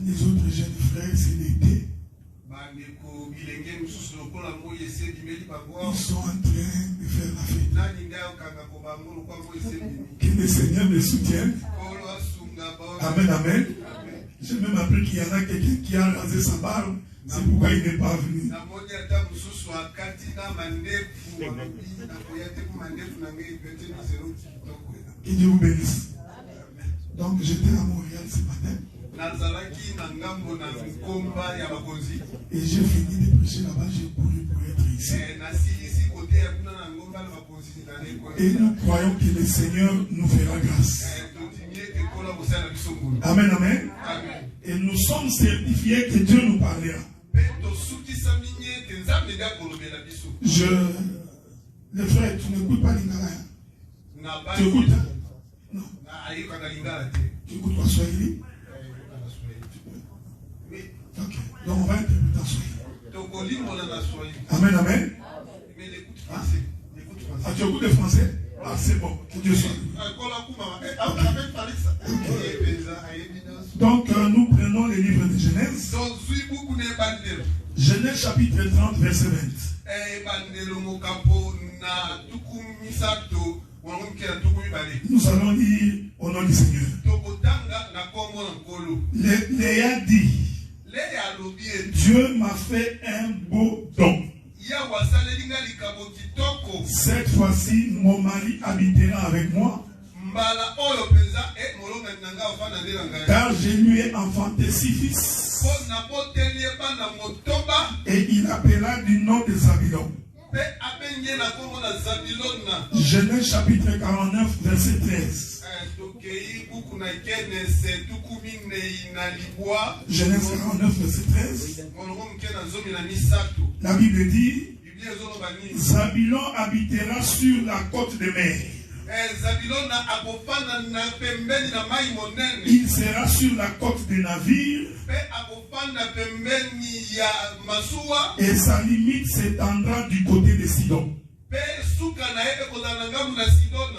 Les autres jeunes frères, c'est l'été. Ils sont en train de faire la fête. Que le Seigneur me soutienne. Amen, amen. J'ai même appris qu'il y en a quelqu'un qui a rasé sa barbe. C'est pourquoi il n'est pas venu. Que Dieu vous bénisse. Donc j'étais à Montréal ce matin. Et j'ai fini de prêcher là-bas, j'ai couru pour être ici. Et nous croyons que le Seigneur nous fera grâce. Amen, amen. Et nous sommes certifiés que Dieu nous parlera. Le frère, tu n'écoutes pas Lingala. Tu écoutes? Non. Tu écoutes pas Swahili? Ok. Donc on va interpréter en Swahili. Amen, amen. Ah, tu écoutes le français? Ah, c'est bon. Que Dieu soit. Donc nous prenons les livres de Genèse. Genèse chapitre 30, verset 20. Nous allons lire au nom du Seigneur. Léa dit, Dieu m'a fait un beau don. Cette fois-ci, mon mari habitera avec moi. Car je lui ai enfanté 6 fils. Et il appela du nom de Zabulon. Genèse chapitre 49, verset 13. Genèse 49, verset 13. La Bible dit, Zabulon habitera sur la côte de mer. Il sera sur la côte des navires. Et sa limite s'étendra du côté de Sidon.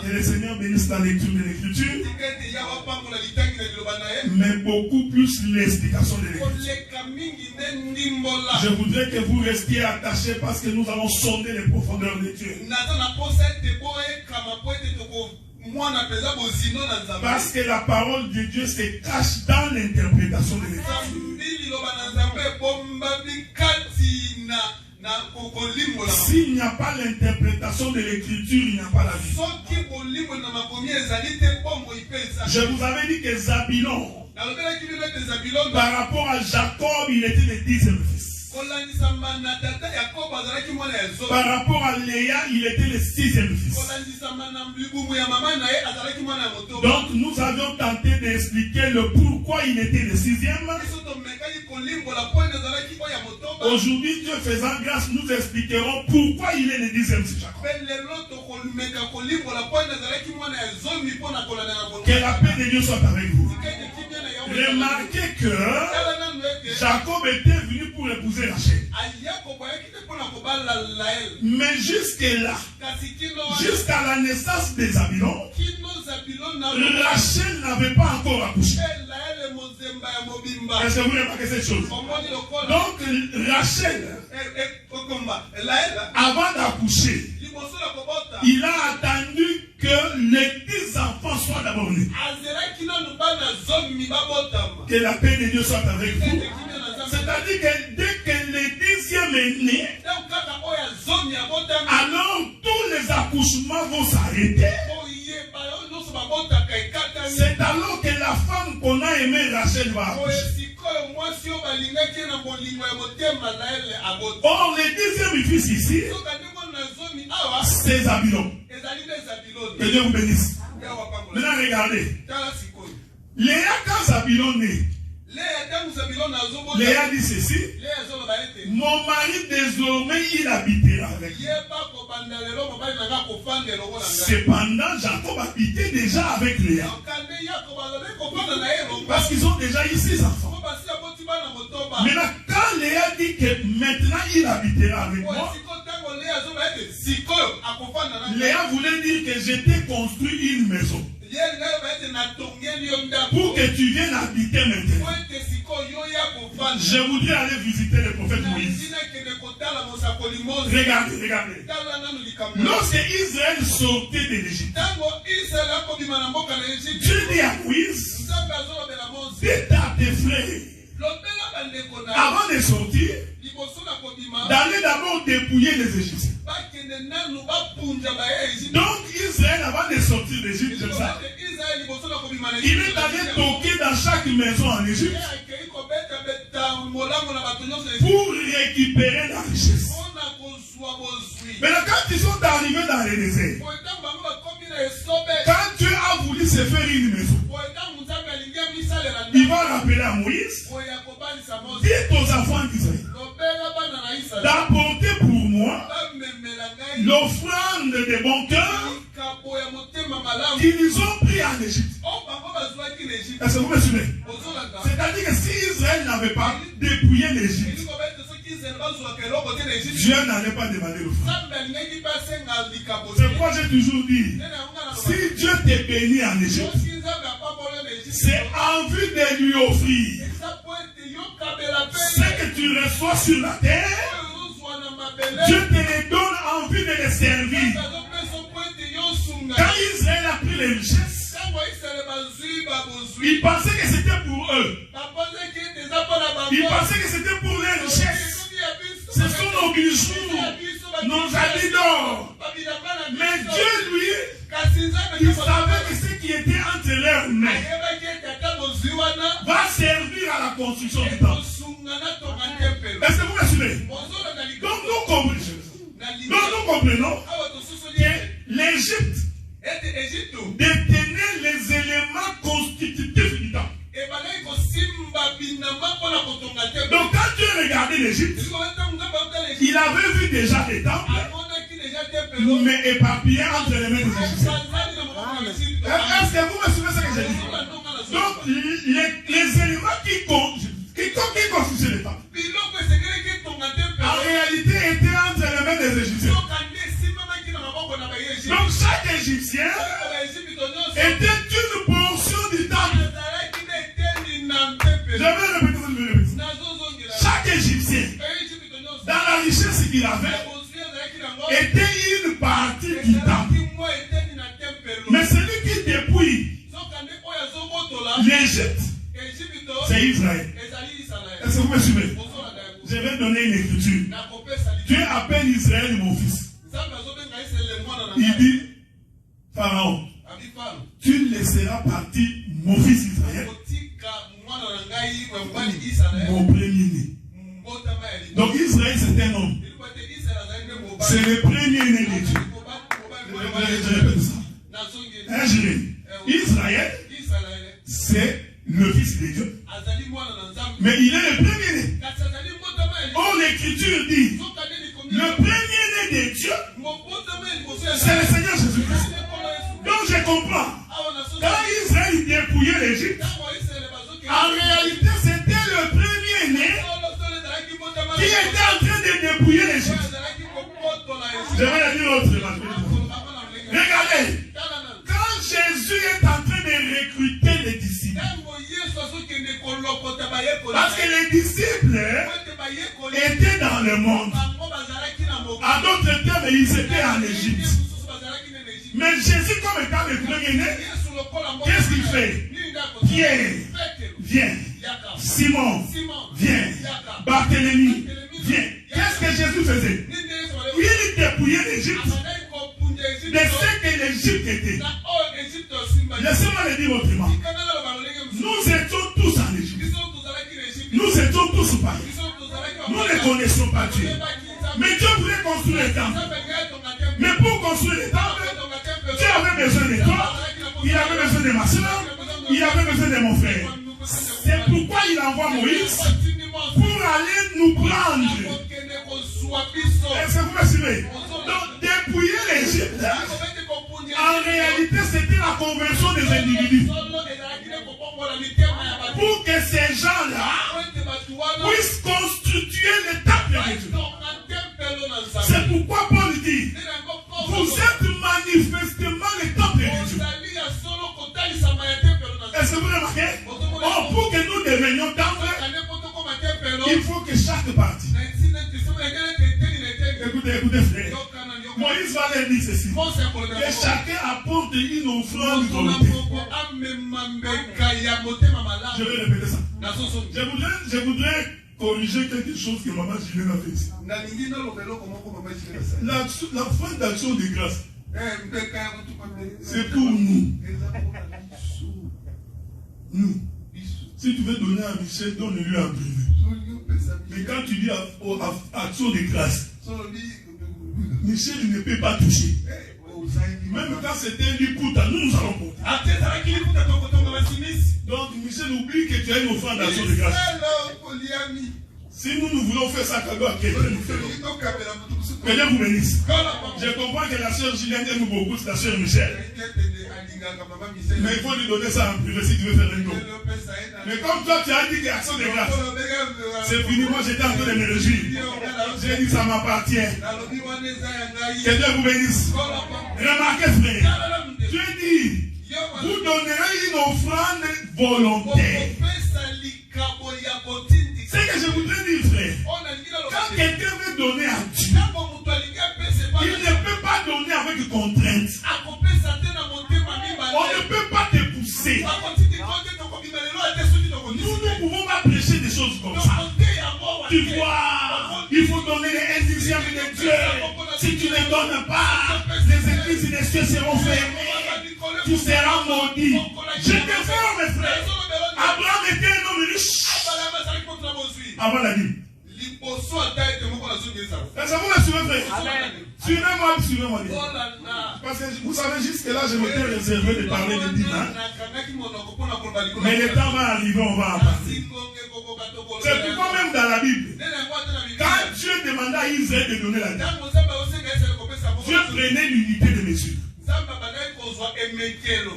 Et le Seigneur bénisse la lecture de l'écriture, mais beaucoup plus l'explication de l'écriture. Je voudrais que vous restiez attachés parce que nous allons sonder les profondeurs de Dieu. Parce que la parole de Dieu se cache dans l'interprétation de l'écriture. S'il n'y a pas l'interprétation de l'écriture, il n'y a pas la vie. Je vous avais dit que Zabulon, par rapport à Jacob, il était le 10e fils. Par rapport à Léa, il était le 6e fils. Donc nous avions tenté d'expliquer le pourquoi il était le 6e. Aujourd'hui, Dieu faisant grâce, nous expliquerons pourquoi il est le 10e fils. Que la paix de Dieu soit avec vous. Remarquez que Jacob était venu pour épouser Rachel. Mais jusque-là, jusqu'à la naissance de Zabulon, Rachel n'avait pas encore accouché. Est-ce que vous remarquez cette chose? Donc Rachel, avant d'accoucher, il a attendu que les 10 enfants soient d'abord nés. Que la paix de Dieu soit avec vous. C'est-à-dire que dès que le 10e est né, alors tous les accouchements vont s'arrêter. C'est alors que la femme qu'on a aimée Rachel va accoucher. Or, le 10e fils ici, c'est Zabulon. Que Dieu vous bénisse. Maintenant, regardez. Léa, quand Zabulon naît, Léa dit ceci: mon mari désormais il habitera avec moi. Cependant, Jacob habitait déjà avec Léa. Parce qu'ils ont déjà eu 6 enfants. Maintenant, quand Léa dit que maintenant il habitera avec moi, Léa voulait dire que je t'ai construit une maison. pour que tu viennes habiter maintenant. Je voudrais aller visiter le prophète Moïse. Regardez, regardez. Lorsque Israël sortait de l'Égypte, Dieu dit à Moïse, dis à tes frères, avant de sortir, d'aller d'abord dépouiller les Égyptiens. Donc Israël, avant de sortir d'Égypte, il est allé toquer dans chaque maison en Égypte pour récupérer la richesse. Mais là, quand ils sont arrivés dans le désert, quand Dieu a voulu se faire une maison, il va rappeler à Moïse, dites aux enfants d'Israël d'apporter pour moi l'offrande de bon cœur qu'ils ont pris en Égypte. Est-ce que vous me suivez? C'est-à-dire que si Israël n'avait pas dépouillé l'Égypte, Dieu n'allait pas demander l'offrande. C'est pourquoi j'ai toujours dit, si Dieu te bénit en Égypte, c'est en vue de lui offrir ce que tu reçois sur la terre. Dieu te les donne en vue de les servir. Quand Israël a pris les richesses, il pensait que c'était pour eux. Il pensait que c'était pour les richesses. Ce sont nos bijoux, nos habits d'or. Mais Dieu, lui, il savait que ce qui était entre leurs mains va servir à la construction du temple. Est-ce que vous me suivez? Donc nous comprenons que l'Égypte détenait les éléments constitutifs du temple. Donc quand Dieu regardait l'Égypte, il avait vu déjà les temples, mais éparpillés entre les mains des Égyptiens. Est-ce que vous me suivez ce que j'ai dit? Donc les éléments qui constituaient les temples, en réalité étaient entre les mains des Égyptiens. Donc chaque Égyptien était une portion du temple. Je vais répéter. Chaque Égyptien, dans la richesse qu'il avait, était une partie du temple. Mais celui qui dépouille l'Égypte, c'est Israël. Est-ce que vous me suivez? Je vais donner une écriture. Dieu appelle Israël mon fils. Il dit, Pharaon, tu laisseras partir mon fils Israël, mon premier-né. Donc Israël c'est un homme. C'est le premier-né de Dieu. Je répète ça. Israël, c'est le fils de Dieu. Mais il est le premier-né. Or l'écriture dit, le premier-né de Dieu, c'est le Seigneur Jésus-Christ. Donc je comprends. Quand Israël dépouillait l'Égypte, en réalité c'était le premier-né qui était en train de dépouiller l'Égypte. Je vais le dire autrement. Regardez, quand Jésus est en train de recruter les disciples, parce que les disciples étaient dans le monde. À d'autres termes, ils étaient en Égypte. Mais Jésus, comme étant le premier-né, qu'est-ce qu'il fait? Pierre, viens. Simon, viens. Barthélemy, viens. Qu'est-ce que Jésus faisait? Il dépouillait l'Égypte de ce que l'Égypte était. Laissez-moi le dire autrement. Nous étions tous en Égypte. Nous étions tous païens. Nous ne connaissons pas Dieu. Mais Dieu voulait construire le temple. Mais pour construire le temple, Dieu avait besoin de toi. Il avait besoin de ma soeur. Il avait besoin de mon frère. C'est pourquoi il envoie Moïse pour aller nous prendre. Est-ce que vous me suivez? Donc dépouiller l'Égypte, en réalité c'était la conversion des individus. Pour que ces gens-là puissent constituer le temple de Dieu. C'est pourquoi Paul dit, vous êtes manifestement le temple de Dieu. écoutez frère. Moïse va leur dire ceci. Que chacun apporte une offrande volontaire. Je vais répéter ça. Je voudrais corriger quelque chose que maman Julien a fait ici. L'offrande d'action de grâce, c'est pour nous. Nous. Si tu veux donner à Michel, donne-lui en privé. Mais quand tu dis action de grâce, Michel ne peut pas toucher. Même quand c'était lui pour ta, nous allons porter. Donc Michel oublie que tu as une offrande d'action de grâce. Si nous voulons faire ça, à quelqu'un nous fait. Que Dieu vous bénisse. Je comprends que la sœur Julienne aime beaucoup la sœur Michel. Mais il faut lui donner ça en privé si tu veux faire un don. Mais comme toi tu as dit qu'il y a action de grâce, c'est fini, moi j'étais en train de me réjouir. J'ai dit ça m'appartient. Que Dieu vous bénisse. Remarquez frère, Dieu dit, vous donnerez une offrande volontaire. C'est que je voudrais dire frère, quand quelqu'un veut donner à Dieu, il ne peut pas donner avec contrainte. On ne peut pas te pousser. Nous ne pouvons pas prêcher des choses comme ça. Tu vois, il faut donner les 1/10 de Dieu. Si tu ne donnes pas, les églises des cieux seront fermées. Tu seras maudit. Je te forme, mes frères. Abraham était un homme riche. Avant la Bible. Est-ce que vous me suivez, frère? Suivez-moi, suivez-moi. Parce que vous savez, jusque-là, je m'étais réservé de parler de Dina. Mais le temps va arriver, on va en parler. C'est pourquoi même dans la Bible, quand Dieu demanda à Israël de donner la dîme, Dieu prenait l'unité de mesure.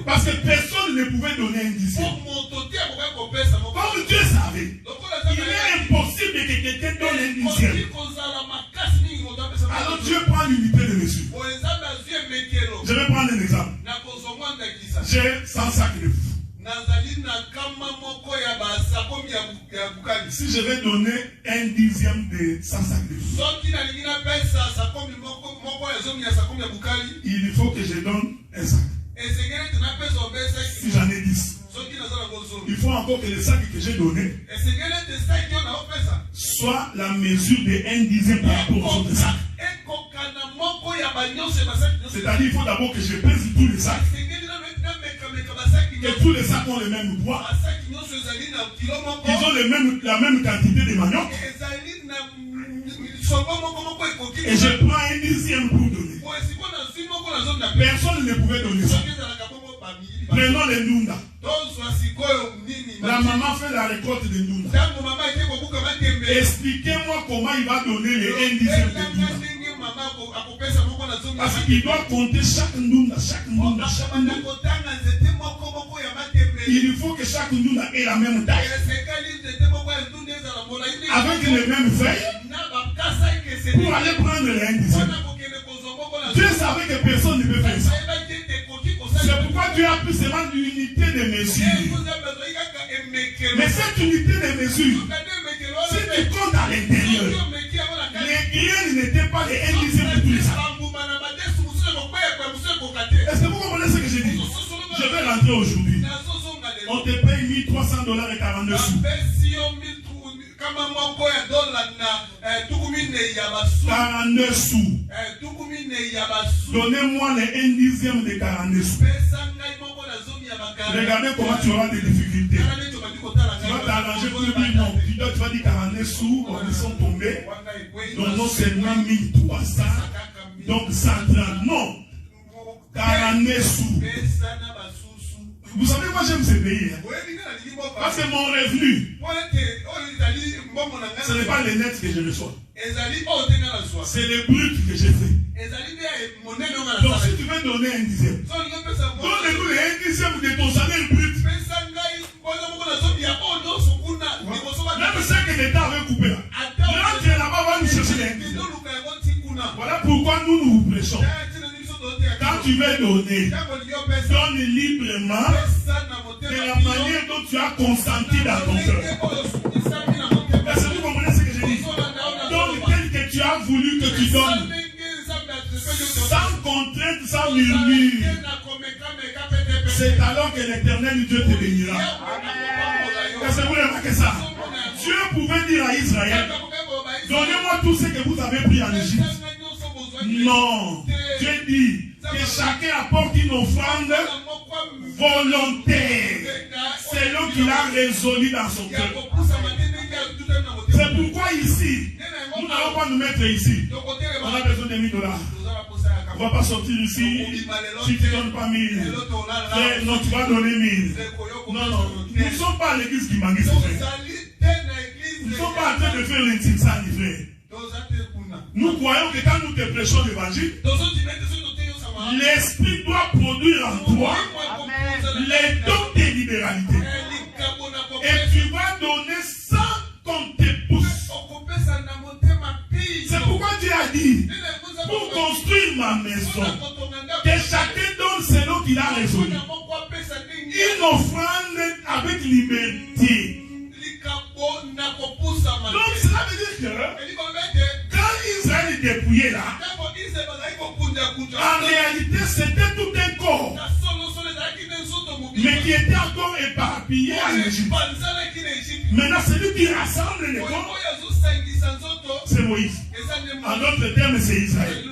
Parce que personne ne pouvait donner un dixième. Comme Dieu savait, il est impossible que quelqu'un donne un dixième. Alors Dieu prend l'unité de mesure. Je vais prendre un exemple. J'ai 100 sacs de fou. Si je vais donner 1/10 de 100 sacs de fou, il faut que je donne un sac. Si j'en ai 10, il faut encore que le sac que j'ai donné soit la mesure de 1/10 par rapport aux autres sacs. C'est-à-dire qu'il faut d'abord que je pèse tous les sacs. Que tous les sacs ont le même poids. Ils ont la même quantité de manioc. Et je prends 1/10 pour donner. Personne ne pouvait donner ça. Prenons les Ndunda. La maman fait la récolte de Ndunda. Expliquez-moi comment il va donner les 1/10 de Ndunda. Parce qu'il doit compter chaque Ndunda, chaque Ndunda, chaque Ndunda. Il faut que chaque Ndunda ait la même taille. Avec les mêmes feuilles. Pour aller prendre les 1/10. Dieu savait que personne ne peut faire ça. C'est pourquoi Dieu a pris seulement l'unité de mesure. Mais cette unité de mesure, si tu comptes à l'intérieur, les graines n'étaient pas les 1/10 de tous les sacs. Est-ce que vous comprenez ce que j'ai dit? Je vais rentrer aujourd'hui. On te paye $1,300 et 42 sous. 42 sous. Donnez-moi les 1/10 de 42 sous. Regardez comment tu auras des difficultés. Tu vas t'arranger pour dire non. Tu vas dire 42 sous, ils sont tombés. Donc non seulement 1300, donc 130. Non. 42 sous. Vous savez, moi j'aime ce pays. Hein? Parce que mon revenu, ce n'est pas les nets que je reçois. C'est les bruts que j'ai fait. Donc si tu veux donner 1/10, donne-nous les 1/10 de ton salaire brut. Même ce que l'État avait coupé là. Rentre là-bas, va nous chercher les 1/10. Voilà pourquoi nous vous prêchons. Quand tu veux donner, donne librement de la manière dont tu as consenti dans ton cœur. Est-ce que vous comprenez ce que je dis? Donne tel que tu as voulu que tu donnes. contrainte, sans murmure. C'est alors que l'Éternel Dieu te bénira. Est-ce que vous remarquez ça? Dieu pouvait dire à Israël, donnez-moi tout ce que vous avez pris en Égypte. Non. Dieu dit que chacun apporte une offrande volontaire. C'est l'homme qu'il a résolu dans son cœur. C'est pourquoi ici, nous n'allons pas nous mettre ici. On a besoin de 1000 $. On ne va pas sortir ici. Si tu ne donnes pas 1000, non, tu vas donner 1000. Non, non. Nous ne sommes pas à l'église qui manque, frère. Nous ne sommes pas en train de faire l'intime ça, frère. Nous croyons que quand nous te prêchons l'évangile, l'esprit doit produire en toi les dons de libéralité. Et tu vas donner sans qu'on te pousse. C'est pourquoi Dieu a dit, pour construire ma maison, que chacun donne selon qu'il a résolu. Une offrande avec liberté. Donc cela veut dire que quand Israël est dépouillé là, en réalité c'était tout un corps, mais qui était encore éparpillé en Égypte. Maintenant celui qui rassemble les corps, c'est Moïse. En d'autres termes, c'est Israël.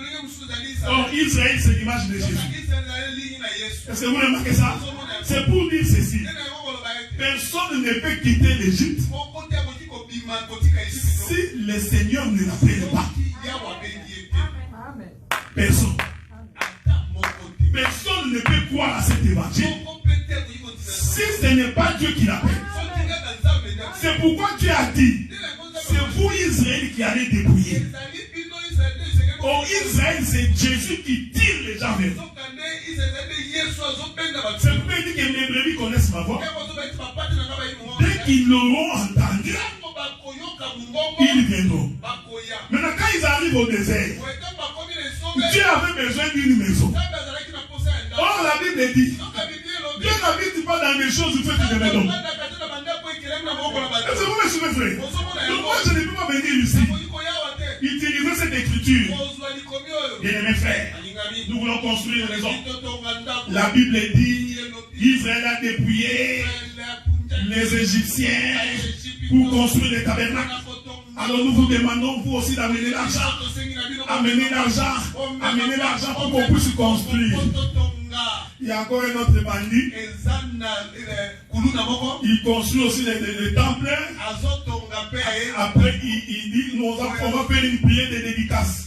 Or Israël c'est l'image de Jésus. Est-ce que vous remarquez ça? C'est pour dire ceci. Personne ne peut quitter l'Égypte si le Seigneur ne l'appelle pas. Personne. Personne ne peut croire à cet évangile si ce n'est pas Dieu qui l'appelle. C'est pourquoi Dieu a dit, c'est vous Israël qui allez dépouiller. Or Israël c'est Jésus qui tire les gens vers vous. C'est pourquoi il dit que mes brebis connaissent ma voix. Dès qu'ils l'auront entendu, ils viendront. Maintenant quand ils arrivent au désert, Dieu avait besoin d'une maison. Or la Bible dit, Dieu n'habite pas dans les choses faites de maison. Est-ce que vous me suivez, frère? Donc moi je ne peux pas venir ici utiliser cette écriture. Bien-aimés frères, nous voulons construire une maison. La Bible dit, Israël a dépouillé les Égyptiens pour construire les tabernacles. Alors nous vous demandons vous aussi d'amener l'argent. Amenez l'argent pour qu'on puisse construire. Il y a encore un autre bandit. Il construit aussi les temples. Après, il dit, on va faire une prière de dédicace.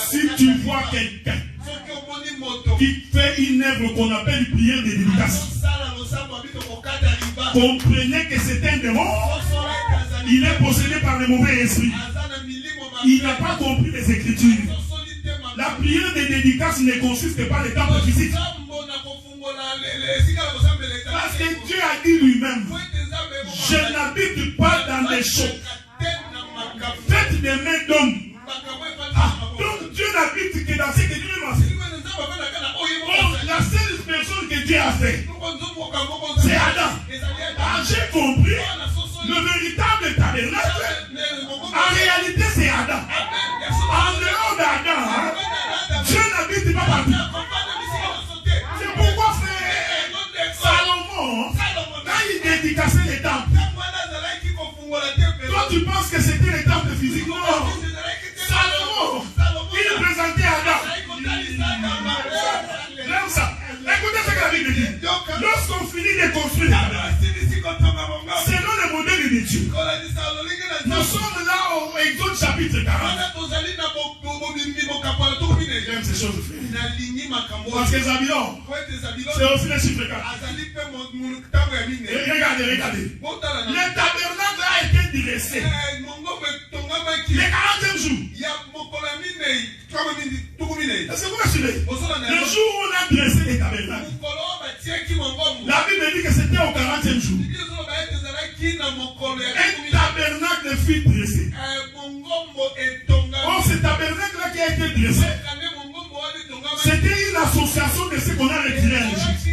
Si tu vois quelqu'un qui fait une œuvre qu'on appelle une prière de dédicace, comprenez que c'est un démon. Il est possédé par le mauvais esprit. Il n'a pas compris les Écritures. La prière de dédicace ne consiste pas dans le temple physique. Parce que Dieu a dit lui-même, je n'habite pas dans les champs faites des mains d'hommes. Donc Dieu n'habite que dans ce que Dieu m'a fait. Or, la seule personne que Dieu a fait, c'est Adam. J'ai compris, le véritable tabernacle, en réalité c'est Adam. En dehors d'Adam, Dieu n'habite pas partout. C'est pourquoi frère Salomon, quand il dédicaçait les temples, toi tu penses que c'était les temples physiques? Non. Salomon, il présentait Adam. J'aime ça. Écoutez ce que la Bible dit. Lorsqu'on finit de construire, selon le modèle de Dieu, nous sommes là au Exode chapitre 40. J'aime ces choses, frère. Parce que Zabylon, c'est aussi le chiffre 4. Regardez. Le tabernacle a été dressé le 40e jour. Est-ce que vous me suivez? Le jour où on a dressé les tabernacles, la Bible dit que c'était au 40e jour. Un tabernacle fut dressé. Or, ce tabernacle-là qui a été dressé, c'était une association de ce qu'on a retiré en Égypte.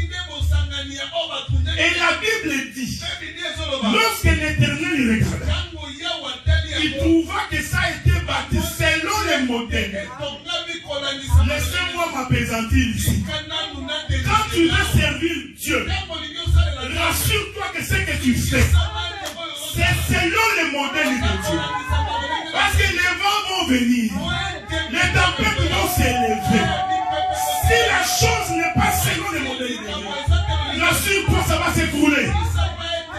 Et la Bible dit, lorsque l'Éternel regarda, il trouva que ça a été bâti selon les modèles Laissez-moi m'apaisantir ici. Quand tu veux servir Dieu, rassure-toi que ce que tu fais, c'est selon le modèle de Dieu. Parce que les vents vont venir, les tempêtes vont s'élever. Si la chose n'est pas selon le modèle de Dieu, rassure-toi, ça va s'écrouler.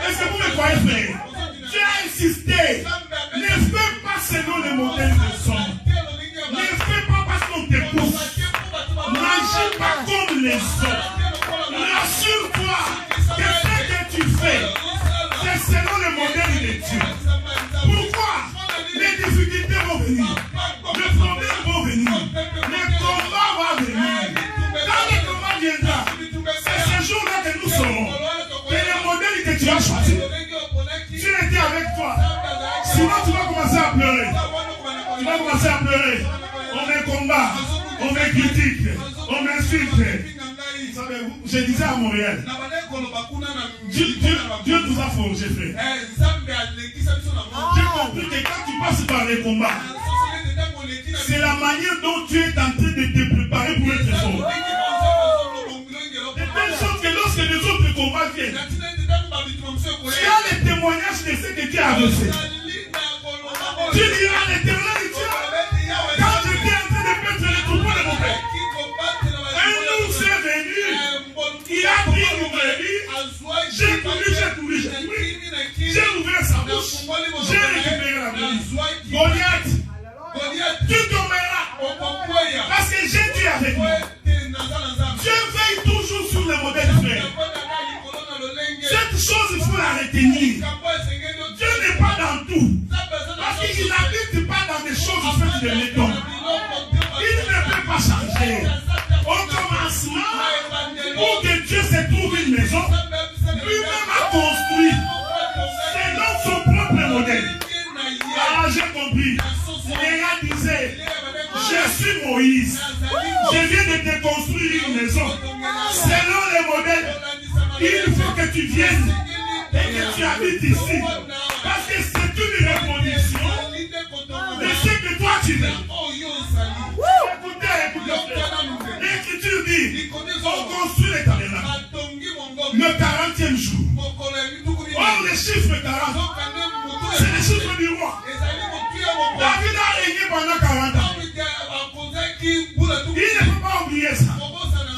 Est-ce que vous me croyez, frère? Tu as insisté. Ne fais pas selon le modèle de hommes. Ne fais pas parce qu'on te pousse. N'agis pas comme les autres. Rassure-toi que ce que tu fais, c'est selon le modèle de Dieu. Pourquoi? Les difficultés vont venir. Les problèmes vont venir. Les combats vont venir. Quand le combat viendra, c'est ce jour-là que nous saurons que le modèle que tu as choisi, Dieu était avec toi. Sinon, tu vas commencer à pleurer. Tu vas commencer à pleurer. On me combat, on me critique, on m'insulte. Je disais à Montréal, Dieu nous a forgé, frère. J'ai compris que quand tu passes par les combats, c'est la manière dont tu es en train de te préparer pour être fort. De telle sorte que lorsque les autres combats viennent, tu as le témoignage de ce que tu as fait. Tu diras l'Éternel Dieu, quand j'étais en train de mettre les troupeaux de mon père, un ours est venu, il a pris une brebis, j'ai couru, j'ai ouvert sa bouche, j'ai récupéré la brebis. Goliath, tu tomberas, parce que j'ai Dieu avec moi. Dieu veille toujours sur le modèle frère. Cette chose, il faut la retenir. Dieu n'est pas dans tout. Parce qu'il n'habite pas dans des choses faites de béton. Il ne peut pas changer. Au commencement, pour que Dieu se trouve une maison, lui-même a construit selon son propre modèle. Ah, j'ai compris. Léa disait, je suis Moïse. Je viens de te construire une maison. Selon le modèle, il faut que tu viennes et que tu habites ici. Parce que c'est une reproduction de ce que toi tu veux. Écoutez. L'Écriture dit, on construit les tabernacles le 40e jour. Or, le chiffre 40, c'est le chiffre du roi. David a régné pendant 40 ans. Il ne peut pas oublier ça.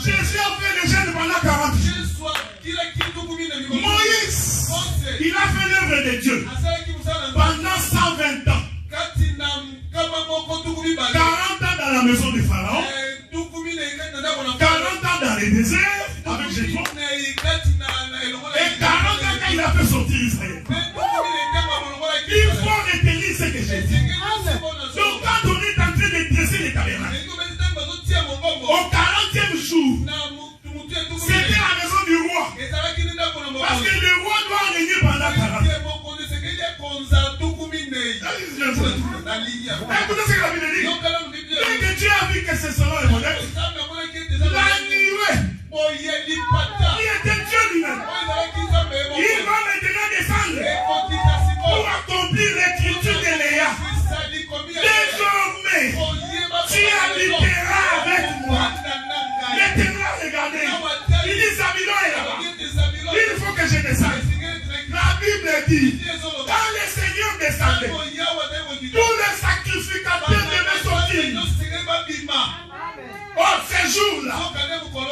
Jésus a fait le jeûne pendant 40 jours. Moïse, il a fait l'œuvre de Dieu pendant 120 ans. 40 ans dans la maison de Pharaon, 40 ans dans le désert avec Jésus, et 40 ans quand il a fait sortir Israël. Il faut retenir ce que j'ai dit. Donc quand on est en train de dresser les tabernacles, au 40e jour, c'était la maison du roi. Parce que le roi doit régner pendant 40 ans. Écoutez ce que la Bible dit. Dès que Dieu a vu que c'est selon le modèle, la nuée, qui était Dieu lui-même, il va maintenant descendre pour accomplir l'écriture de Léa. Désormais, tu habiteras avec moi. L'Éternel, regardez, il dit Zabulon est là-bas. Il faut que je descende. La Bible dit, quand le Seigneur descendait, tous les sacrificateurs devaient sortir. Oh, ces jours-là,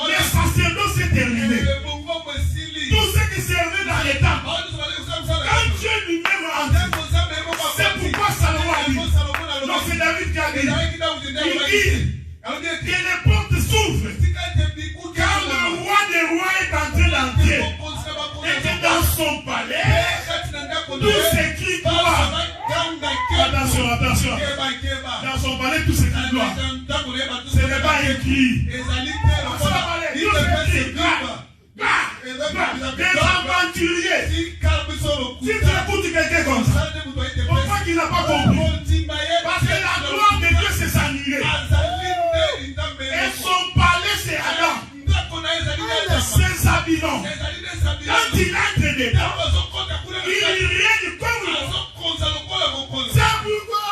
les sacerdoces s'est terminé. Tout ce qui servait dans les temples, quand Dieu lui-même a dit, c'est pourquoi Salomon a dit, non, c'est David qui a dit, il dit que les portes s'ouvrent quand le roi des rois est en train d'entrer et que dans son palais, tout s'écrit gloire. Attention. Dans son palais, tout s'écrit gloire. Ce n'est pas écrit. Dans son palais, tout s'écrit gloire. Des aventuriers. Si tu écoutes quelqu'un comme ça, pourquoi qu'il n'a pas compris? Parce que la gloire de Dieu c'est s'annuler. Et son palais c'est Adam. C'est Zabulon. Quand il entre dedans, il règne comme lui. C'est pourquoi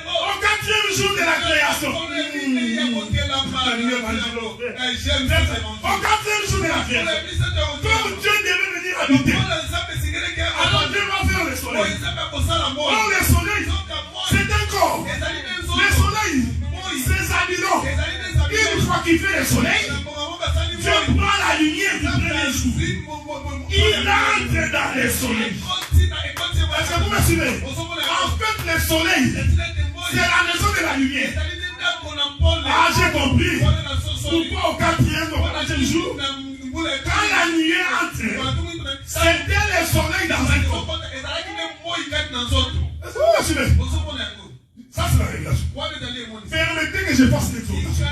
au 4e jour de la création, évangile. Au quatrième jour de la fête, comme Dieu devait venir habiter, alors Dieu va faire le soleil. Or le soleil, c'est un corps. Le soleil, c'est Zabulon. Une fois qu'il fait le soleil, Dieu prend la lumière du premier jour. Il entre dans le soleil. Est-ce que vous me suivez? En fait, le soleil, c'est la maison de la lumière. Ah, j'ai compris. Pourquoi au quatrième jour, quand la lumière entre, c'était le soleil dans un corps. Est-ce que vous me suivez? Ça, c'est la révélation. Permettez que je fasse l'exhortation.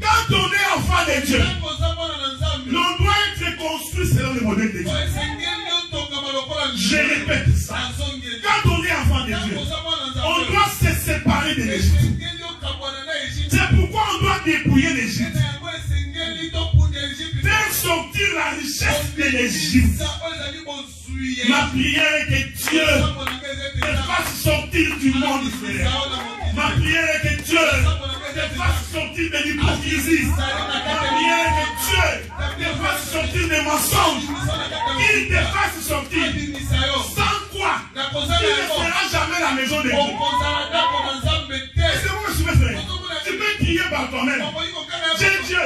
Quand on est enfant de Dieu, l'on doit être construit selon le modèle de Dieu. Je répète ça. Quand on est enfant de Dieu, on doit se séparer de l'Égypte. C'est pourquoi on doit dépouiller l'Égypte. Faire sortir la richesse de l'Égypte. Ma prière est que Dieu te fasse sortir du monde, frère. Ma prière est que Dieu te fasse sortir de l'hypocrisie. Ma prière est que Dieu te fasse sortir des mensonges. Qu'il te fasse sortir. Sans quoi, tu ne feras jamais la maison de Dieu. Est-ce que vous me suivez, frère? Tu peux crier par toi-même. J'ai Dieu.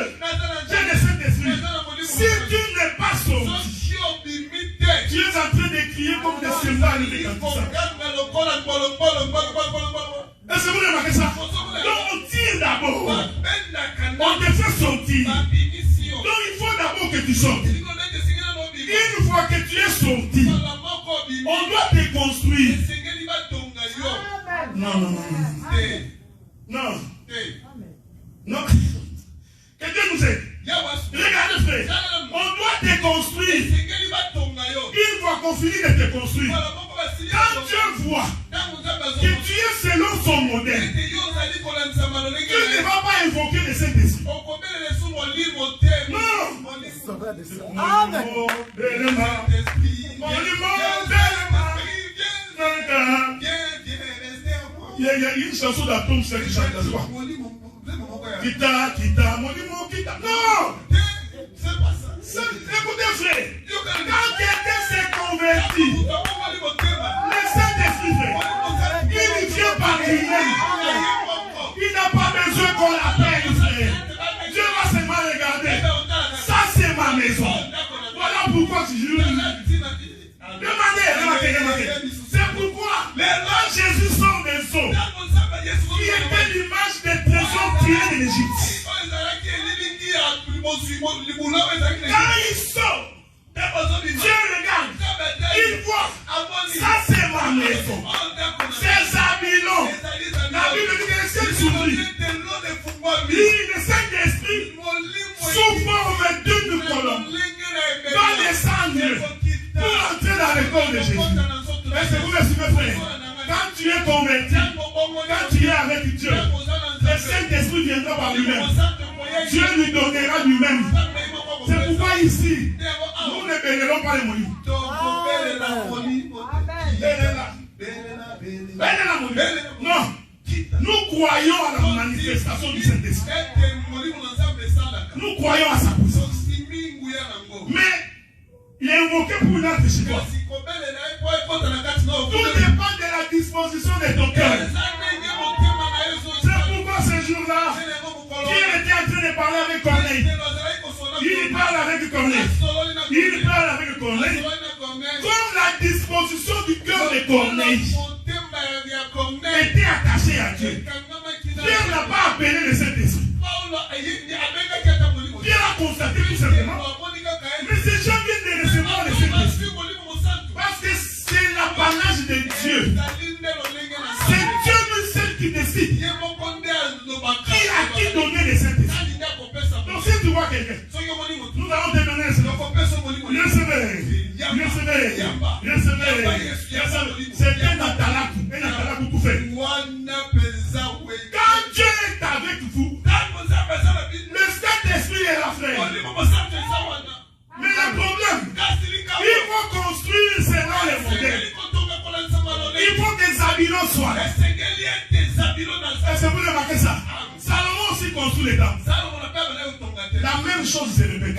J'ai le Saint-Esprit. Si tu n'es pas sorti, tu es en train de crier comme des cymbales de Mécanisme. Est-ce que vous remarquez ça? Donc on tire d'abord. On te fait sortir. Donc il faut d'abord que tu sortes. Une fois que tu es sorti, on doit te construire. Non, non, non, non. Non. Non. Que Dieu nous aide. Regardez, frère. On doit te construire. Une fois qu'on finit de te construire, quand Dieu voit que tu es selon son modèle, tu ne vas pas invoquer le Saint-Esprit. Non. Amen. Il y a une chanson d'Atom qui chante la joie. Kita, kita, monimo, kita. Non! C'est pas ça. Écoutez, frère. Quand quelqu'un s'est converti, le Saint-Esprit, il ne vient pas lui-même. Il n'a pas besoin qu'on l'appelle, frère. Dieu va seulement regarder. Ça, c'est ma maison. Voilà pourquoi je dis. Demandez. C'est pourquoi quand Jésus sort des eaux, qui était l'image des trésors tirés de l'Égypte. Quand il sort, Dieu regarde, il voit, ça c'est ma maison, c'est Zabulon. La Bible dit que le ciel s'ouvrit. Le Saint-Esprit, sous forme d'une colonne, va descendre pour entrer dans le corps de Jésus. Est-ce que vous me suivez, frère? Quand tu es converti, quand tu es avec Dieu, le Saint-Esprit viendra par lui-même. Dieu lui donnera lui-même. C'est pourquoi ici, nous ne bénirons pas les molis. Non. Nous croyons à la manifestation du Saint-Esprit. Nous croyons à sa puissance. Mais il est invoqué pour une autre chose. Tout dépend de la disposition de ton cœur. C'est pourquoi ce jour-là, il était en train de parler avec Corneille. Il parle avec Corneille. Comme la disposition du cœur de Corneille était attachée à Dieu. Pierre n'a pas appelé le Saint-Esprit. Pierre a constaté tout simplement. Mais ces gens viennent de recevoir le Saint-Esprit. Parce que c'est l'apanage de Dieu. C'est Dieu lui seul qui décide. Qui a qui donné le Saint-Esprit. Donc si tu vois quelqu'un, nous allons te donner le Saint-Esprit. Recevez. C'est un atalaku tout fait. Quand Dieu est avec vous, le Saint-Esprit est là, frère. Mais le problème, il faut construire selon les modèles. Il faut que Zabulon soit. Est-ce que vous remarquez ça? Salomon aussi construit les temples. La même chose se répète.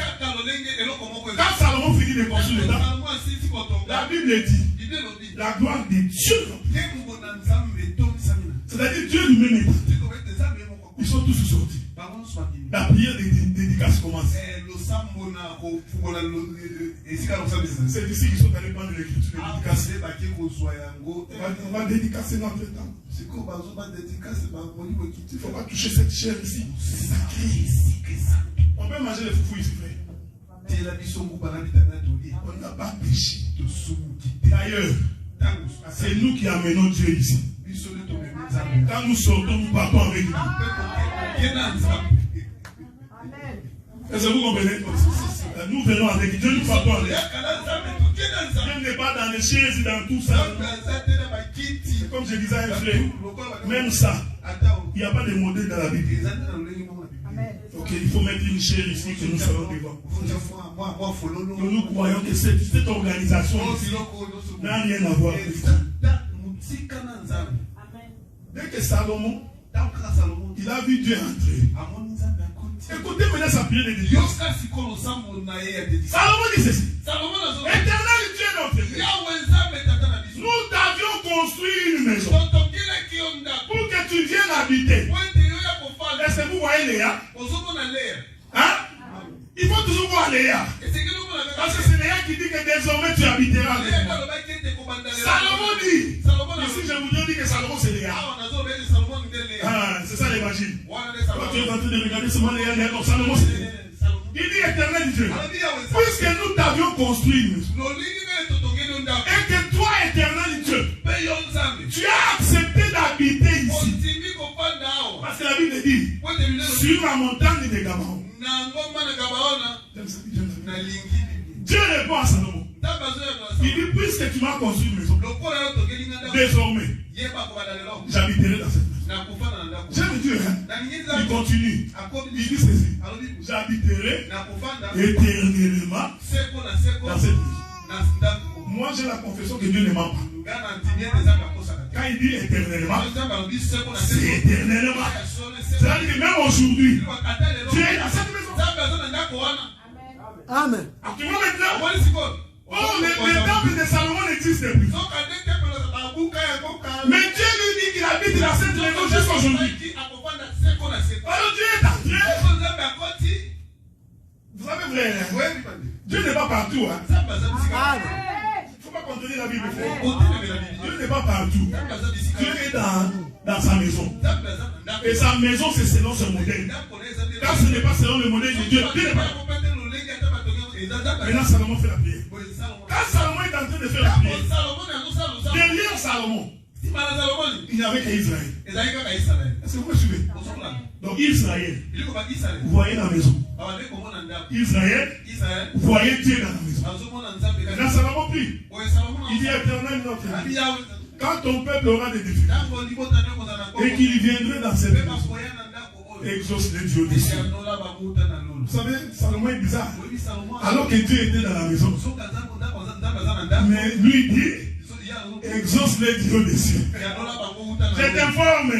Quand Salomon finit de construire le temple, la Bible dit la gloire de Dieu. C'est-à-dire Dieu lui-même est parti. Ils sont tous sortis. La prière de dédicace commence. C'est ici qu'ils sont allés prendre l'écriture de dédicace. On va dédicacer notre temps. Il ne faut pas toucher cette chair ici. C'est sacré ici. On peut manger les foufous ici, frère. On n'a pas péché. D'ailleurs, c'est nous qui amenons Dieu ici. Quand nous sortons, nous partons avec lui. Est-ce que vous comprenez? Nous venons avec Dieu, nous partons avec lui. Dieu n'est pas dans les chaises, dans tout ça. Comme je disais à un frère, même ça, il n'y a pas de modèle dans la Bible. Ok, il faut mettre une chaise ici que nous serons devant. Nous croyons que cette organisation n'a rien à voir avec ça. Dès que Salomon, il a vu Dieu entrer. Écoutez maintenant sa prière de Dieu. Salomon dit ceci. Éternel Dieu notre Dieu, nous t'avions construit une maison pour que tu viennes habiter. Est-ce que vous voyez Léa? Hein? Il faut toujours voir Léa. Parce que c'est Léa qui dit que désormais tu habiteras avec moi. Salomon dit. Ici je vous dis que Salomon c'est Léa. Ah, c'est ça l'évangile. Quand tu es en train de regarder seulement Léa, donc Salomon c'est Léa. Il dit éternel Dieu, puisque nous t'avions construit une maison, et que toi éternel Dieu, tu as accepté d'habiter ici. Parce que la Bible dit, sur la montagne de Gabaon. Dieu répond à Salomon. Il dit, puisque tu m'as construit une maison, désormais, j'habiterai dans cette maison. J'aime Dieu, hein? Il continue. Il dit ceci. J'habiterai éternellement dans cette maison. Moi, j'ai la confession que Dieu ne ment pas. Quand il dit éternellement, c'est éternellement. C'est-à-dire que même aujourd'hui, Dieu est dans cette maison. Amen. Actuellement maintenant, les temples de Salomon n'existent plus. Mais Dieu lui dit qu'il habite dans cette maison jusqu'aujourd'hui. Alors Dieu est entré. Vous savez, frère, Dieu n'est pas partout. Hein? Il ne faut pas contenir la Bible. Dieu n'est pas partout. Dieu est dans sa maison. Et sa maison, c'est selon ce modèle. Quand ce n'est pas selon le modèle de Dieu, Dieu n'est pas. Maintenant, Salomon fait la prière. Quand Salomon est en train de faire la prière, derrière Salomon, il n'y avait qu'Israël. Est-ce que vous me suivez? Donc Israël, vous voyez la maison. Israël, vous voyez Dieu dans la maison. Maintenant Salomon prie. Il dit éternel notre Dieu, quand ton peuple aura des difficultés et qu'il viendrait dans cette maison, exauce les dieux des cieux. Vous savez, Salomon est bizarre. Alors que Dieu était dans la maison. Mais lui dit, exauce les dieux des cieux. Je t'informe,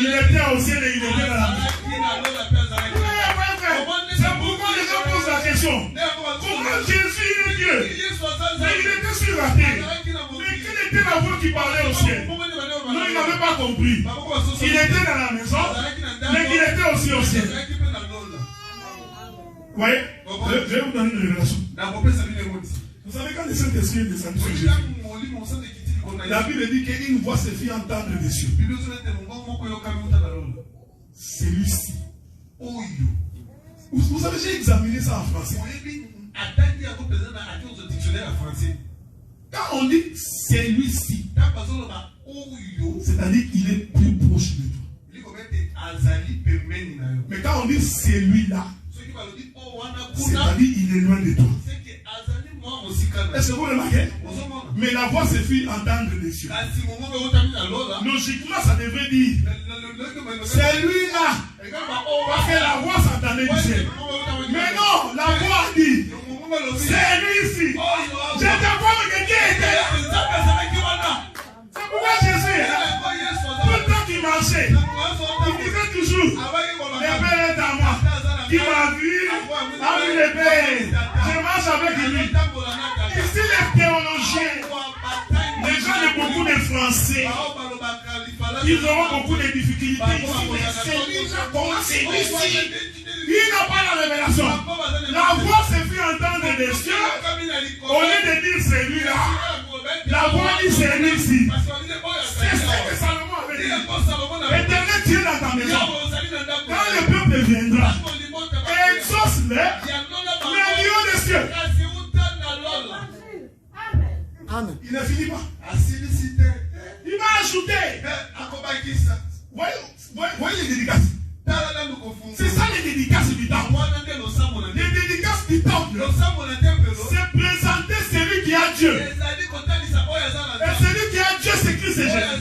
il était au ciel et il était dans la maison. C'est pourquoi les gens posent la question. Comment Jésus est Dieu? Mais il était sur la terre. Mais quelle était la voix qui parlait au ciel? Non, il n'avait pas compris. Il était dans la maison, mais il était aussi au ciel. Vous voyez? Je vais vous donner une révélation. Vous savez, quand le Saint-Esprit est descendu sur Jésus, la Bible dit qu'une voix se fit entendre des cieux. Celui-ci. Vous savez, j'ai examiné ça en français. Quand on dit celui-ci, c'est-à-dire qu'il est plus proche de toi. Mais quand on dit celui-là, c'est-à-dire il est loin de toi. Est-ce que vous remarquez? Mais la voix se fit entendre des cieux. Logiquement, ça devrait dire celui-là. Parce que la voix s'entendait du ciel. Mais non, la voix dit c'est lui-ci. Je te vois que Dieu était là. C'est pourquoi Jésus, tout le temps qu'il marchait, il disait toujours, le Père est à moi. qui m'a vu avec le Père. Je marche avec lui. Ici, les théologiens, les gens de beaucoup de Français, ils auront beaucoup de difficultés ici. Comment c'est ici? Il n'a pas la révélation. La voix se fait entendre des cieux. Au lieu de dire c'est lui-là, la voix dit c'est lui ici. C'est ça que Salomon avait dit. Éternel, tu es dans ta maison. Quand le peuple viendra, exauce-les, les lieux des cieux. Amen. Il ne finit pas. Il va ajouter. Voyez les dédicaces. C'est ça les dédicaces du temple. Les dédicaces du temple, c'est présenter celui qui a Dieu. Et celui qui a Dieu, c'est Christ et Jésus.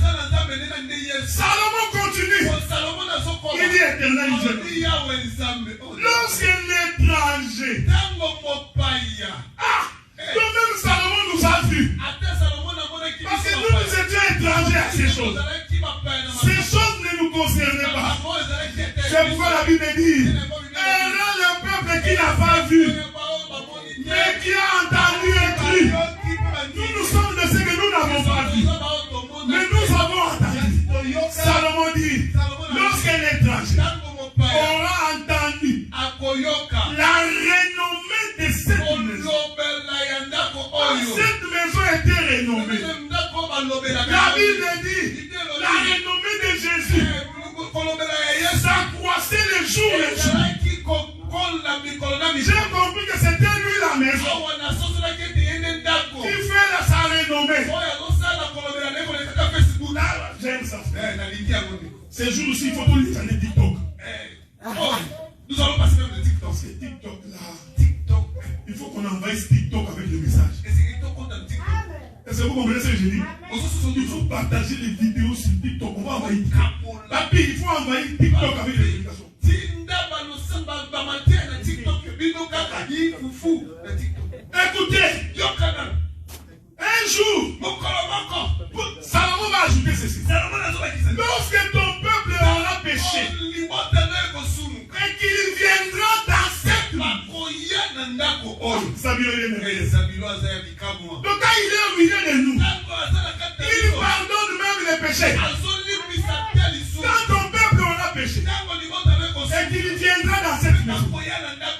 Salomon continue. Il dit éternel Dieu. Lorsque l'étranger, nous-mêmes Salomon nous a vus. Parce que nous étions étrangers à ces choses. Ces choses ne nous concernaient pas. C'est pourquoi la Bible dit, errant le peuple qui n'a pas vu, mais qui a entendu et cru. Nous sommes de ceux que nous n'avons pas vu, mais nous avons entendu. Salomon dit, lorsque l'étranger aura entendu la renommée de cette maison, cette maison était renommée. La Bible dit, la renommée de Jésus s'accroissait le jour et jour. J'ai compris que c'était lui la maison. Il fait sa renommée. J'aime ça. Ces jours-ci, il faut tout lire sur TikTok. Nous allons passer même le TikTok. C'est TikTok là. Il faut qu'on envahisse TikTok avec le message. Est-ce que vous comprenez ce que je dis? Il faut partager les vidéos sur TikTok. On va envahir TikTok. Papi, il faut envahir TikTok avec les prédications. Écoutez, un jour, Salomon va ajouter ceci. Lorsque ton peuple aura péché et qu'il viendra dans cette donc quand il est au milieu de nous, il pardonne même les péchés. Quand ton peuple aura péché et qu'il viendra dans cette maison,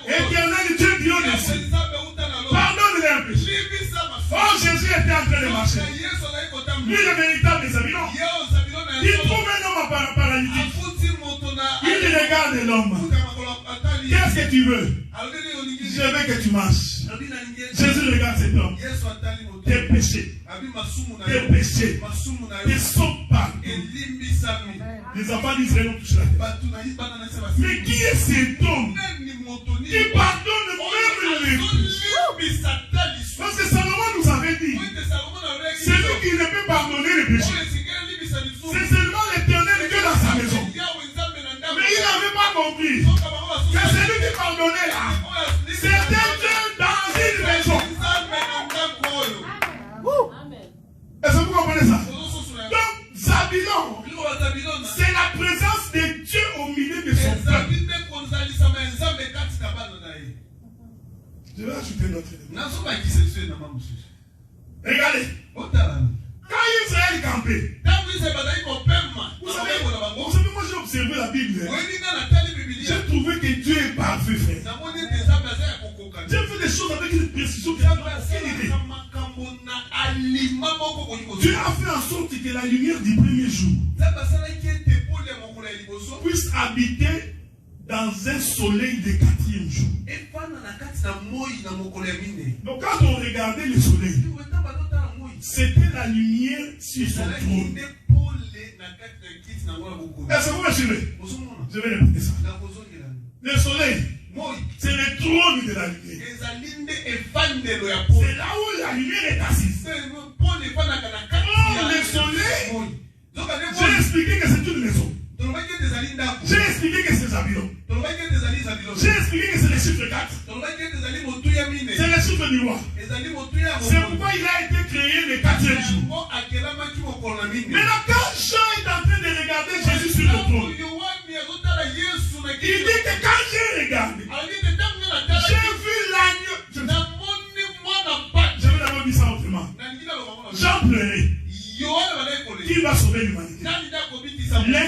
éternel Dieu Dieu des cieux, pardonne les péchés. Oh, Jésus était en train de marcher. Lui, le véritable Zabulon. Il trouve un homme paralytique. Il regarde l'homme. Qu'est-ce que tu veux? Je veux que tu marches. Jésus regarde cet homme. Tes péchés, tes sauts par les enfants d'Israël ont touché la tête. Mais qui est cet homme qui pardonne même les péchés? Parce que Salomon nous avait dit, celui qui ne peut pardonner les péchés, c'est seulement l'Éternel Dieu dans sa maison. Mais il n'avait pas compris que celui qui pardonnait là, c'était Dieu dans une maison. Est-ce que vous comprenez ça? Donc, Zabulon, c'est la présence de Dieu au milieu de son peuple. Je vais ajouter notre élément. Regardez. Quand Israël campait, vous savez, moi j'ai observé la Bible. J'ai trouvé que Dieu est parfait, frère. Dieu fait des choses avec une précision qui n'a aucune idée. Dieu a fait en sorte que la lumière du premier jour puisse habiter dans un soleil de 4e jour. Donc quand on regardait le soleil, c'était la lumière sur son trône. Est-ce que vous me suivez? Je vais répéter ça. Le soleil, c'est le trône de la lumière. C'est là où la lumière est assise. Oh, le soleil, j'ai expliqué que c'est une maison. J'ai expliqué que c'est Zabulon. J'ai expliqué que c'est le chiffre 4. C'est le chiffre du roi. C'est pourquoi il a été créé le 4e jour. Maintenant, quand Jean est en train de regarder Jésus sur le trône, il dit que quand j'ai regardé,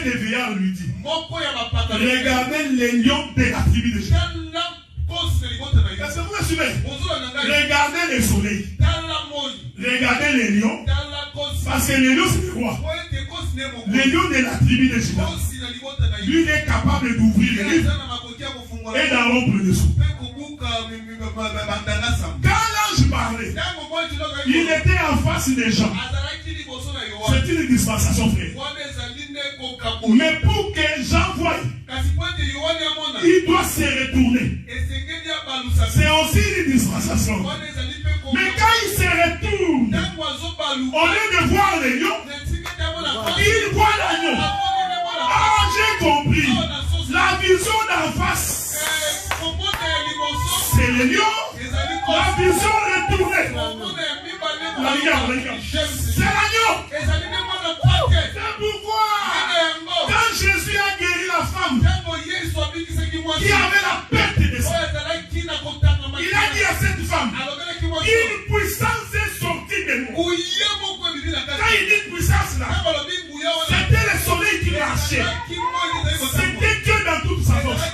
des veillards lui dit, regardez les lions de la tribu de Juda. Est-ce que vous me suivez? Regardez le soleil. Regardez les lions. Parce que les lions, c'est le roi. Les lions de la tribu de Juda. Lui, il est capable d'ouvrir les livres et d'en rompre le sou. Quand l'ange parlait, il était en face des gens. C'est une dispensation, frère. Mais pour que Jean voie, il doit se retourner. C'est aussi une dispensation. Mais quand il se retourne, au lieu de voir les lions, il voit l'agneau. Ah, j'ai compris. La vision d'en face, c'est les lions. La vision retournée, c'est l'agneau. C'est pourquoi, quand Jésus a guéri la femme qui avait la perte de sang, il a dit à cette femme, une puissance est sortie de nous. Quand il dit puissance là, c'était le soleil qui marchait. C'était Dieu dans toute sa force.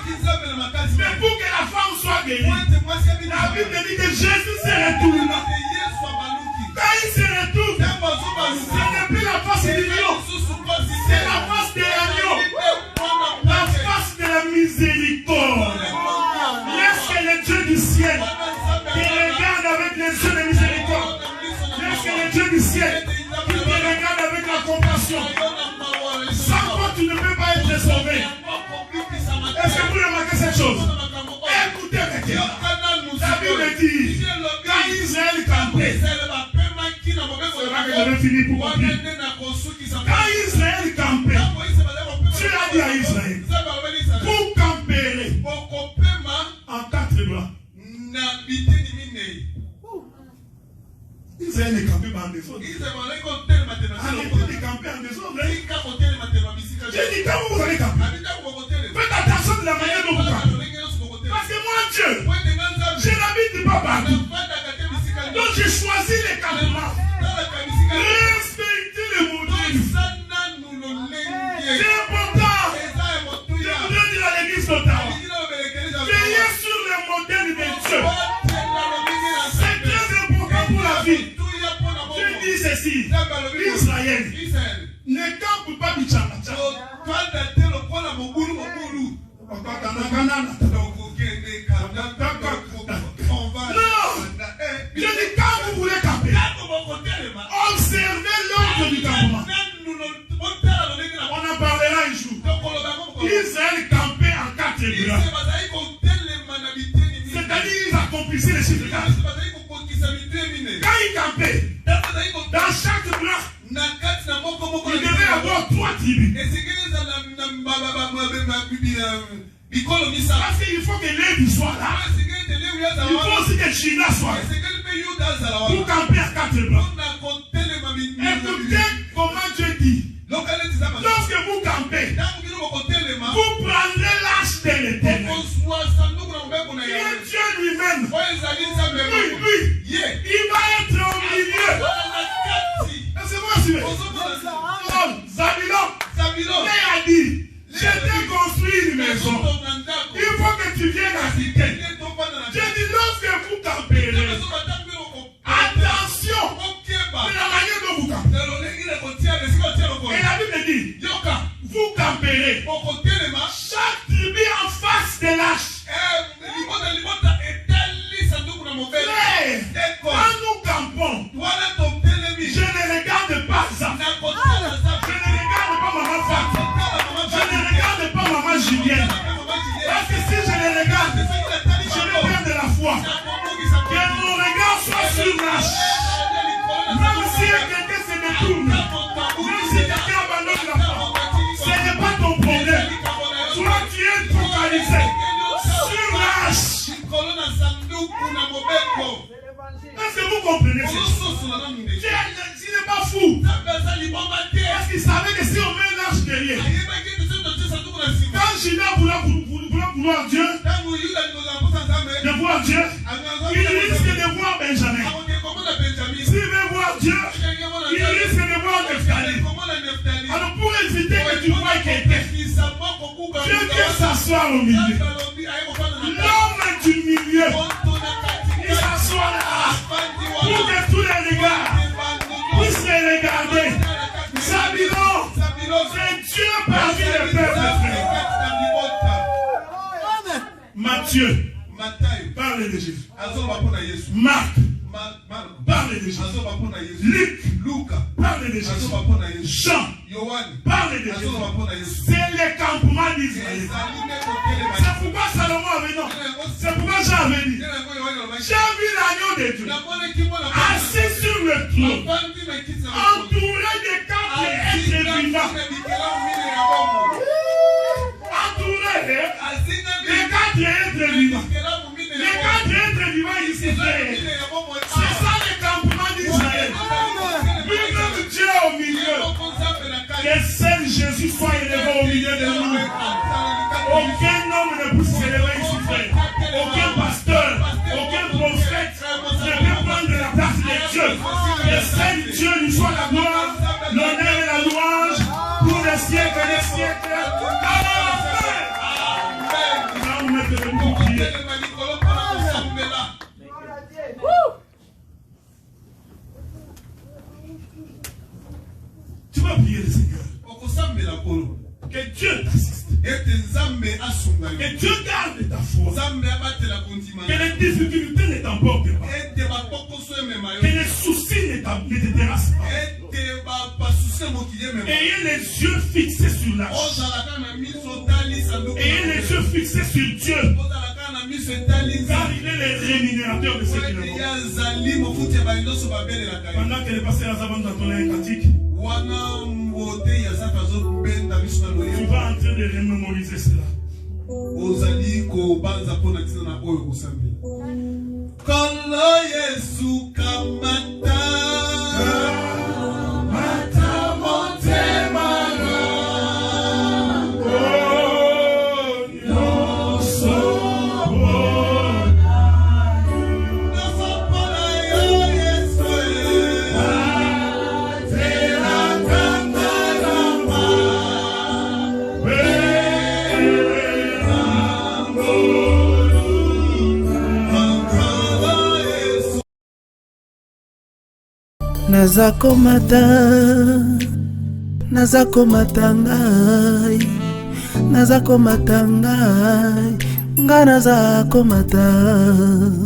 Mais pour que la femme soit guérie, la Bible dit que Jésus se retourne. Quand il se retourne, ce n'est plus la face du lion, c'est la face de l'agneau, la face de la miséricorde. Laisse que le Dieu du ciel te regarde avec les yeux de miséricorde. Laisse que le Dieu du ciel te regarde avec la compassion. Sans quoi tu ne peux pas être sauvé. Est-ce que vous remarquez cette chose? Écoutez maintenant. La Bible dit, quand Israël campait, c'est là que je vais finir pour comprendre. Quand Israël campait, Dieu a dit à Israël, vous camperez en 4 bras. Israël est campé en désordre. Arrêtez de camper en désordre. J'ai dit, quand vous allez camper, faites attention de la manière dont vous campez. Parce que moi, Dieu, je n'habite pas partout. Donc j'ai choisi les campements. Respectez le modèle. C'est important. Je voudrais dire à l'église d'Ottawa, veillez sur le modèle de Dieu. C'est très important pour la vie. Je dis ceci, Israël ne campe pas du tchamacha. Je dis quand vous voulez camper, observez l'ordre du campement. On en parlera un jour. Israël campait en 4 bras. C'est-à-dire ils accomplissaient les chiffres 4. Quand ils campaient, dans chaque bras, il devait avoir 3 tribus. Parce qu'il faut que Lévi soit là. Il faut aussi que China soit là. Pour camper à 4 bras. Écoutez comment Dieu dit. Lorsque vous campez, vous prendrez l'arche de l'Éternel. Et Dieu lui-même, lui, il va être au milieu. Est-ce que vous suivez? Zabilon a dit, je t'ai construit une maison. Il faut que tu viennes habiter. J'ai dit, lorsque vous camperez, attention de la manière dont vous campez. Et la Bible dit, vous camperez. Chaque tribu en face de l'arche. Quand nous campons, je ne regarde pas ça. Je ne regarde pas maman Fatou. Je ne regarde pas maman Julienne. Parce que si je les regarde, je vais perdre la foi. Que mon regard soit sur l'arche. Même si quelqu'un se détourne, même si quelqu'un abandonne la foi, ce n'est pas ton problème. Toi, tu es focalisé sur l'arche. Est-ce que vous comprenez ça? Tu n'es pas fou. Parce qu'il savait que si on met l'arche derrière, quand Judas voulait vouloir Dieu, de voir Dieu, il risque de voir Benjamin. S'il veut voir Dieu, il risque de voir Nephtali. Alors pour éviter que tu vois quelqu'un s'asseoir au milieu. L'homme du milieu, il s'assoit là pour que tous les regards puissent les regarder. Zabulon, c'est Dieu parmi les peuples, frère. Matthieu, parle de Jésus. Marc, parle de Jésus. Luc, parle de Jésus. Jean, parle de Jésus. C'est le campement d'Israël. C'est pourquoi Salomon avait dit. C'est pourquoi Jean avait dit. J'ai vu l'agneau de Dieu assis sur le trône, entouré de 4 êtres vivants. Entouré de 4 êtres vivants. Les 4 êtres vivants ici, frère. C'est ça le campement d'Israël. Lui-même Dieu au milieu. Que seul Jésus soit élevé au milieu de nous. Aucun homme ne peut s'élever ici, frère. Aucun pasteur, aucun prophète ne peut prendre la place de Dieu. Que seul Dieu lui soit la gloire, l'honneur et la louange pour les siècles et les siècles. Amen. Nous allons mettre le bouclier. Tu vas prier le Seigneur. Que Dieu t'assiste. Que Dieu garde ta foi. Que les difficultés ne t'emportent pas. Que les soucis ne te terrassent pas. Ayez les yeux fixés sur la chose. Ayez les yeux fixés sur Dieu. Car il est le rémunérateur de ceux qui le font. Pendant que les pasteurs à Zabon dans ton cantique, tu vas en train de remémoriser cela. Kolo Yesu kamata mata motema nazakomata ngai nazakomata